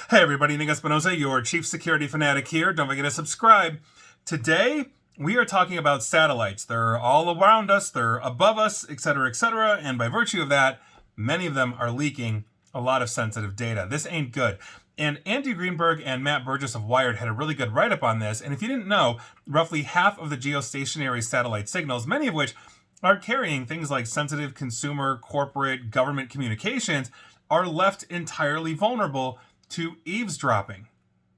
Hey everybody, Nick Espinosa, your chief security fanatic here. Don't forget to subscribe. Today, we are talking about satellites. They're all around us, they're above us, etc., and by virtue of that, many of them are leaking a lot of sensitive data. This ain't good. And Andy Greenberg and Matt Burgess of Wired had a really good write-up on this, and if you didn't know, roughly half of the geostationary satellite signals, many of which are carrying things like sensitive consumer, corporate, government communications, are left entirely vulnerable to eavesdropping.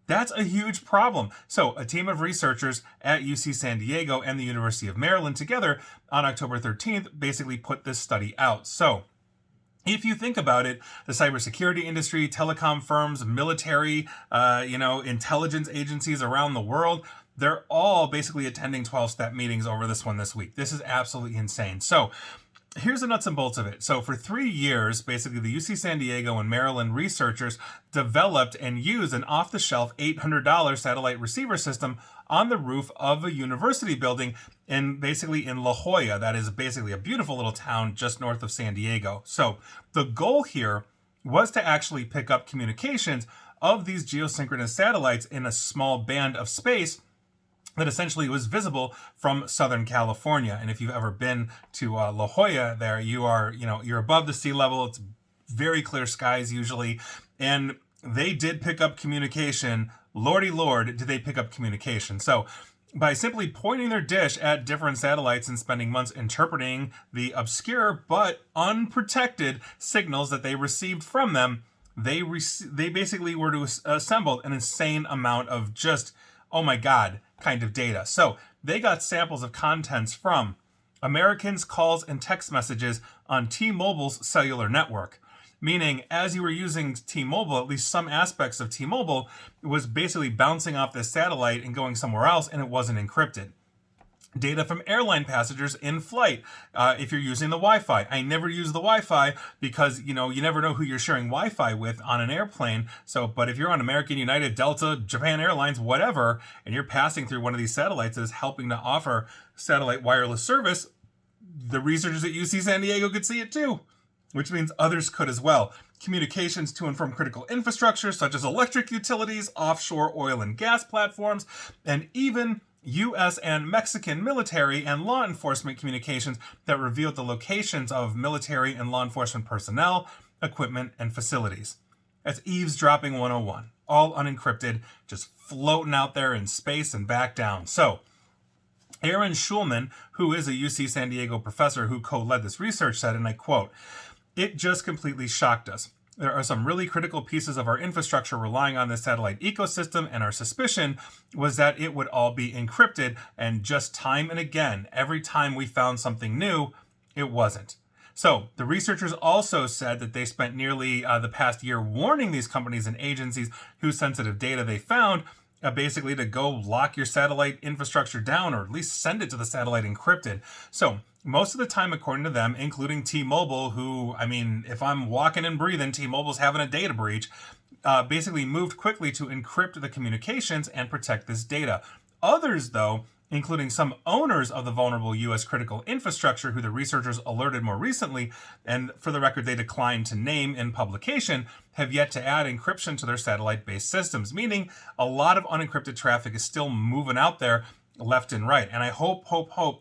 That's a huge problem. So, a team of researchers at UC San Diego and the University of Maryland together on October 13th basically put this study out. So, if you think about it, the cybersecurity industry, telecom firms, military, intelligence agencies around the world, they're all basically attending 12-step meetings over this one this week. This is absolutely insane. So, here's the nuts and bolts of it. So for 3 years, basically the UC San Diego and Maryland researchers developed and used an off-the-shelf $800 satellite receiver system on the roof of a university building in La Jolla. That is basically a beautiful little town just north of San Diego. So the goal here was to actually pick up communications of these geosynchronous satellites in a small band of space that essentially was visible from Southern California. And if you've ever been to La Jolla there, you're above the sea level. It's very clear skies usually. And they did pick up communication. Lordy Lord, did they pick up communication. So by simply pointing their dish at different satellites and spending months interpreting the obscure but unprotected signals that they received from them, they basically were to assemble an insane amount of just, oh my God, kind of data. So they got samples of contents from Americans' calls and text messages on T-Mobile's cellular network. Meaning, as you were using T-Mobile, at least some aspects of T-Mobile was basically bouncing off this satellite and going somewhere else, and it wasn't encrypted. Data from airline passengers in flight. If you're using the Wi-Fi, I never use the Wi-Fi because you never know who you're sharing Wi-Fi with on an airplane. So, but if you're on American, United, Delta, Japan Airlines, whatever, and you're passing through one of these satellites that is helping to offer satellite wireless service, the researchers at UC San Diego could see it too, which means others could as well. Communications to and from critical infrastructure such as electric utilities, offshore oil and gas platforms, and even U.S. and Mexican military and law enforcement communications that revealed the locations of military and law enforcement personnel, equipment, and facilities. That's eavesdropping 101. All unencrypted, just floating out there in space and back down. So, Aaron Schulman, who is a UC San Diego professor who co-led this research, said, and I quote, "It just completely shocked us. There are some really critical pieces of our infrastructure relying on this satellite ecosystem, and our suspicion was that it would all be encrypted, and just time and again, every time we found something new, it wasn't." So the researchers also said that they spent nearly the past year warning these companies and agencies whose sensitive data they found, basically to go lock your satellite infrastructure down or at least send it to the satellite encrypted. So most of the time, according to them, including T-Mobile, who, if I'm walking and breathing, T-Mobile's having a data breach, basically moved quickly to encrypt the communications and protect this data. Others, though, including some owners of the vulnerable U.S. critical infrastructure who the researchers alerted more recently, and for the record they declined to name in publication, have yet to add encryption to their satellite-based systems, meaning a lot of unencrypted traffic is still moving out there left and right. And I hope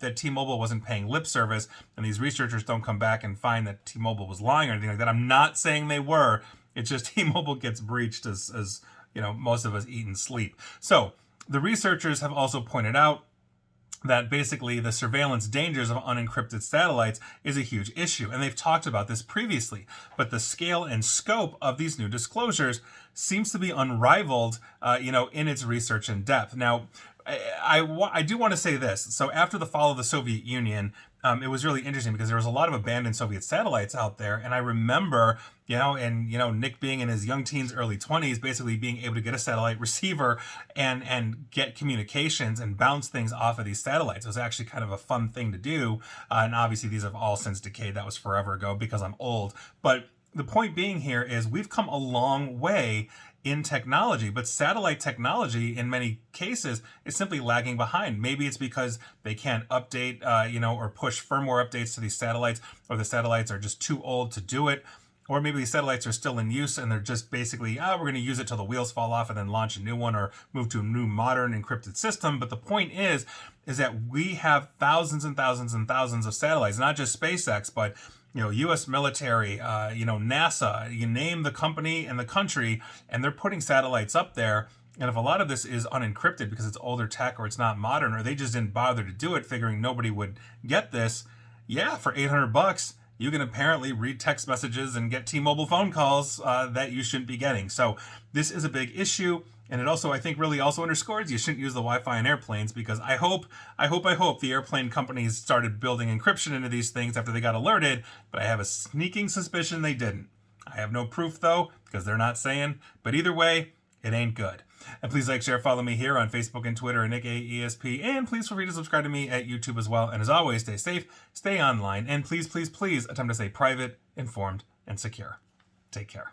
that T-Mobile wasn't paying lip service and these researchers don't come back and find that T-Mobile was lying or anything like that. I'm not saying they were. It's just T-Mobile gets breached as most of us eat and sleep. So the researchers have also pointed out that basically the surveillance dangers of unencrypted satellites is a huge issue. And they've talked about this previously, but the scale and scope of these new disclosures seems to be unrivaled, in its research and depth. Now, I do want to say this. So after the fall of the Soviet Union, it was really interesting because there was a lot of abandoned Soviet satellites out there. And I remember, Nick being in his young teens, early 20s, basically being able to get a satellite receiver and get communications and bounce things off of these satellites. It was actually kind of a fun thing to do. And obviously these have all since decayed. That was forever ago because I'm old. But the point being here is we've come a long way in technology, but satellite technology in many cases is simply lagging behind. Maybe it's because they can't update, or push firmware updates to these satellites, or the satellites are just too old to do it. or maybe these satellites are still in use and they're just basically, we're going to use it till the wheels fall off and then launch a new one or move to a new modern encrypted system. But the point is that we have thousands and thousands and thousands of satellites, not just SpaceX, but U.S. military, NASA, you name the company and the country, and they're putting satellites up there. And if a lot of this is unencrypted because it's older tech or it's not modern, or they just didn't bother to do it figuring nobody would get this, for $800, you can apparently read text messages and get T-Mobile phone calls that you shouldn't be getting. So this is a big issue. And it also, I think, really also underscores you shouldn't use the Wi-Fi in airplanes, because I hope the airplane companies started building encryption into these things after they got alerted, but I have a sneaking suspicion they didn't. I have no proof, though, because they're not saying. But either way, it ain't good. And please like, share, follow me here on Facebook and Twitter at NickAESP. And please feel free to subscribe to me at YouTube as well. And as always, stay safe, stay online, and please, please, please attempt to stay private, informed, and secure. Take care.